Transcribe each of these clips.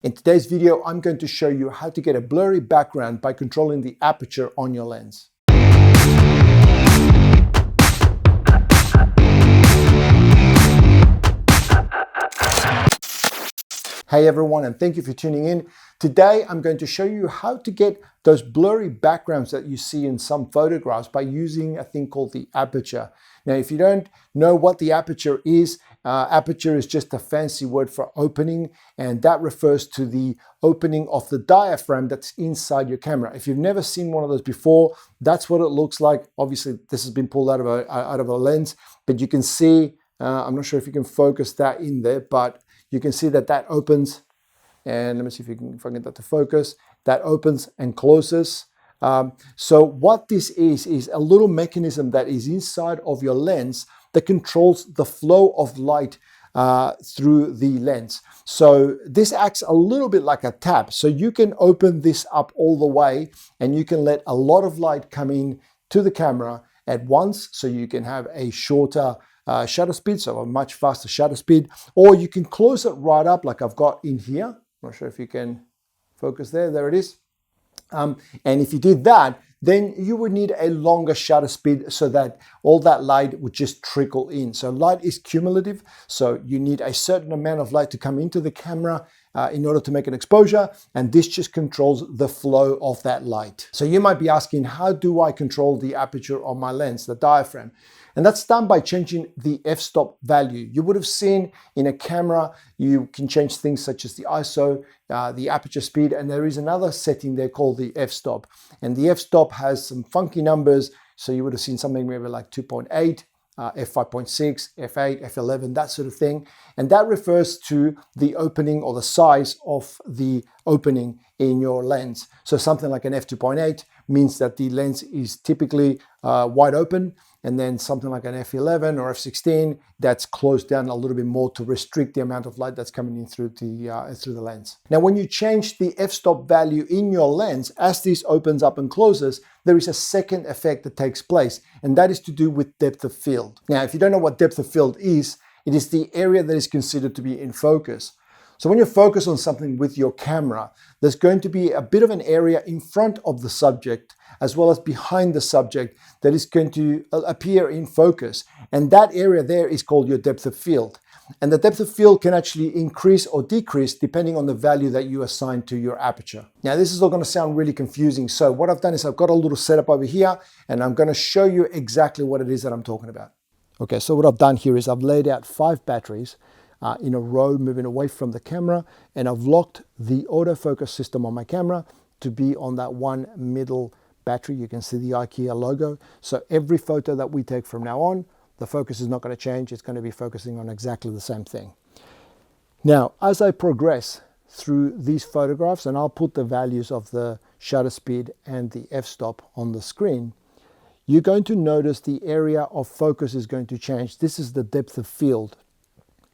In today's video, I'm going to show you how to get a blurry background by controlling the aperture on your lens. Hey everyone, and thank you for tuning in. Today, I'm going to show you how to get those blurry backgrounds that you see in some photographs by using a thing called the aperture. Now, if you don't know what the aperture is just a fancy word for opening, and that refers to the opening of the diaphragm that's inside your camera. If you've never seen one of those before, that's what it looks like. Obviously, this has been pulled out of a lens, but you can see, I'm not sure if you can focus that in there, but you can see that that opens, and let me see if I can get that to focus. That opens and closes. So what this is a little mechanism that is inside of your lens that controls the flow of light through the lens. So this acts a little bit like a tap. So you can open this up all the way and you can let a lot of light come in to the camera at once, so you can have a shorter shutter speed, so a much faster shutter speed, or you can close it right up like I've got in here. I'm not sure if you can focus there it is. And if you did that, then you would need a longer shutter speed so that all that light would just trickle in. So light is cumulative, so you need a certain amount of light to come into the camera in order to make an exposure, and this just controls the flow of that light. So you might be asking, how do I control the aperture on my lens, the diaphragm? And that's done by changing the f-stop value. You would have seen in a camera, you can change things such as the ISO, the aperture speed, and there is another setting there called the f-stop. And the f-stop has some funky numbers. So you would have seen something maybe like 2.8, f5.6, f8, f11, that sort of thing. And that refers to the opening or the size of the opening in your lens. So something like an f2.8 means that the lens is typically wide open, and then something like an f11 or f16 that's closed down a little bit more to restrict the amount of light that's coming in through the lens. Now, when you change the f-stop value in your lens, as this opens up and closes, there is a second effect that takes place, and that is to do with depth of field. Now, if you don't know what depth of field is, it is the area that is considered to be in focus. So when you focus on something with your camera, there's going to be a bit of an area in front of the subject as well as behind the subject that is going to appear in focus. And that area there is called your depth of field. And the depth of field can actually increase or decrease depending on the value that you assign to your aperture. Now, this is all going to sound really confusing. So what I've done is I've got a little setup over here, and I'm going to show you exactly what it is that I'm talking about. Okay, so what I've done here is I've laid out 5 batteries in a row moving away from the camera, and I've locked the autofocus system on my camera to be on that one middle battery. You can see the IKEA logo. So every photo that we take from now on, the focus is not going to change. It's going to be focusing on exactly the same thing. Now, as I progress through these photographs, and I'll put the values of the shutter speed and the f-stop on the screen, you're going to notice the area of focus is going to change. This is the depth of field.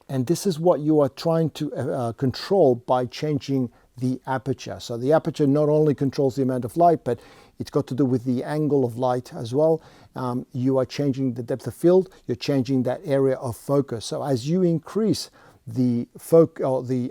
And this is what you are trying to control by changing the aperture. So the aperture not only controls the amount of light, but it's got to do with the angle of light as well. You are changing the depth of field, you're changing that area of focus. So as you increase the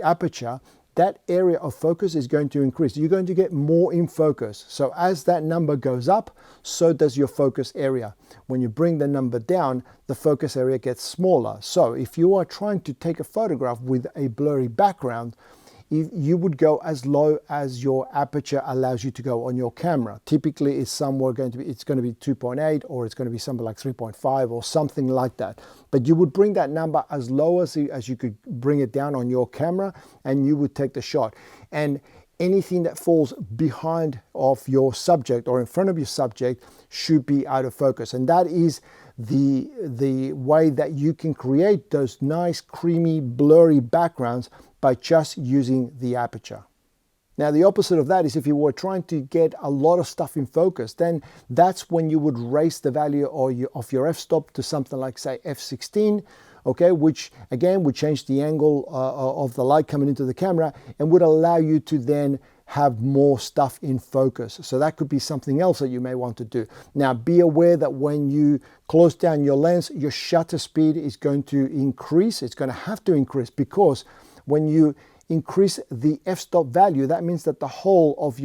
aperture, that area of focus is going to increase. You're going to get more in focus. So as that number goes up, so does your focus area. When you bring the number down, the focus area gets smaller. So if you are trying to take a photograph with a blurry background, you would go as low as your aperture allows you to go on your camera. Typically, it's going to be 2.8, or it's going to be something like 3.5 or something like that. But you would bring that number as low as you could bring it down on your camera, and you would take the shot. And anything that falls behind of your subject or in front of your subject should be out of focus. And that is the way that you can create those nice, creamy, blurry backgrounds by just using the aperture. Now, the opposite of that is if you were trying to get a lot of stuff in focus, then that's when you would raise the value of your f-stop to something like, say, f16, okay, which again would change the angle of the light coming into the camera and would allow you to then have more stuff in focus. So that could be something else that you may want to do. Now, be aware that when you close down your lens, your shutter speed is going to increase. It's going to have to increase, because when you increase the f-stop value, that means that the hole of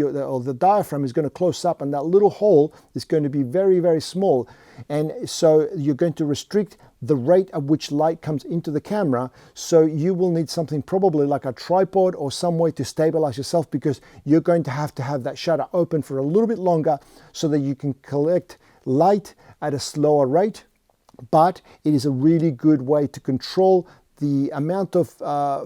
the diaphragm is going to close up, and that little hole is going to be very, very small. And so you're going to restrict the rate at which light comes into the camera. So you will need something probably like a tripod or some way to stabilize yourself, because you're going to have that shutter open for a little bit longer so that you can collect light at a slower rate. But it is a really good way to control the amount of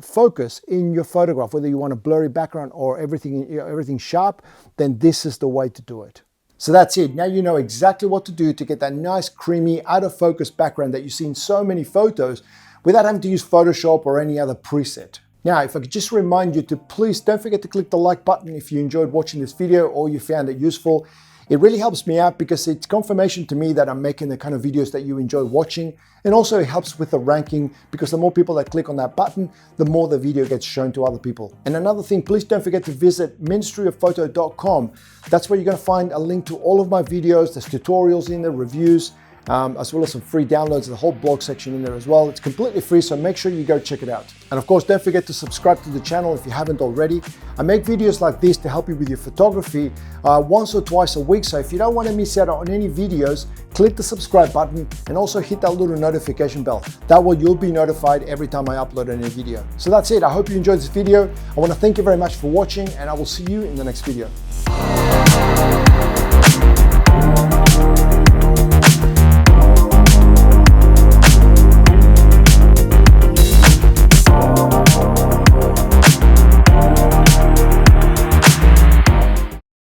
focus in your photograph, whether you want a blurry background or everything sharp, then this is the way to do it. So that's it. Now you know exactly what to do to get that nice, creamy, out of focus background that you see in so many photos without having to use Photoshop or any other preset. Now, if I could just remind you to please don't forget to click the like button if you enjoyed watching this video or you found it useful. It really helps me out because it's confirmation to me that I'm making the kind of videos that you enjoy watching, and also it helps with the ranking, because the more people that click on that button, the more the video gets shown to other people. And another thing, please don't forget to visit ministryoffphoto.com. That's where you're going to find a link to all of my videos. There's tutorials in there, reviews, as well as some free downloads, the whole blog section in there as well. It's completely free, so make sure you go check it out. And of course, don't forget to subscribe to the channel if you haven't already. I make videos like this to help you with your photography once or twice a week, so if you don't want to miss out on any videos, click the subscribe button and also hit that little notification bell. That way you'll be notified every time I upload a new video. So that's it. I hope you enjoyed this video. I want to thank you very much for watching, and I will see you in the next video.